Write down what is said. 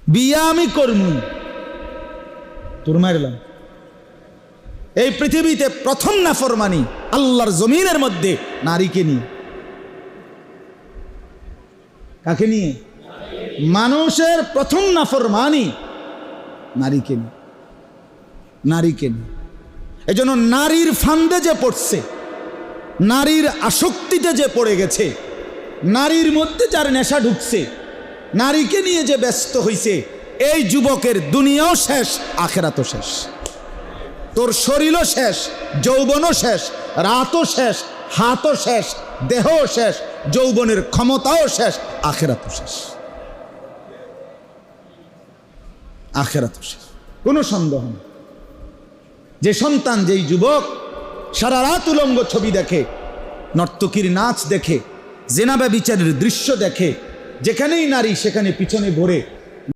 বিয়া আমি করমু তোর মারলাম। এই পৃথিবীতে প্রথম নাফরমানি আল্লাহর জমিনের মধ্যে নারীকে নিয়ে। কাকে নিয়ে? মানুষের প্রথম নাফরমানি নারীকে নিয়ে, নারীকে নিয়ে। এজন্য নারীর ফান্দে যে পড়ছে, নারীর আসক্তিতে যে পড়ে গেছে, নারীর মধ্যে যার নেশা ঢুকছে, নারীকে নিয়ে যে ব্যস্ত হইছে, এই যুবকের দুনিয়াও শেষ, আখেরাতও শেষ। তোর শরীরও শেষ, যৌবনও শেষ, রাতও শেষ, হাতও শেষ, দেহও শেষ, যৌবনের ক্ষমতাও শেষ, আখেরাতও শেষ। আখেরাতও শেষ, কোনো সন্দেহ নেই। যে সন্তান, যেই যুবক সারা রাত উলঙ্গ ছবি দেখে, নর্তকীর নাচ দেখে, জেনা ব্যভিচারের দৃশ্য দেখে, যেখানেই নারী সেখানে পিছনে ঘোরে,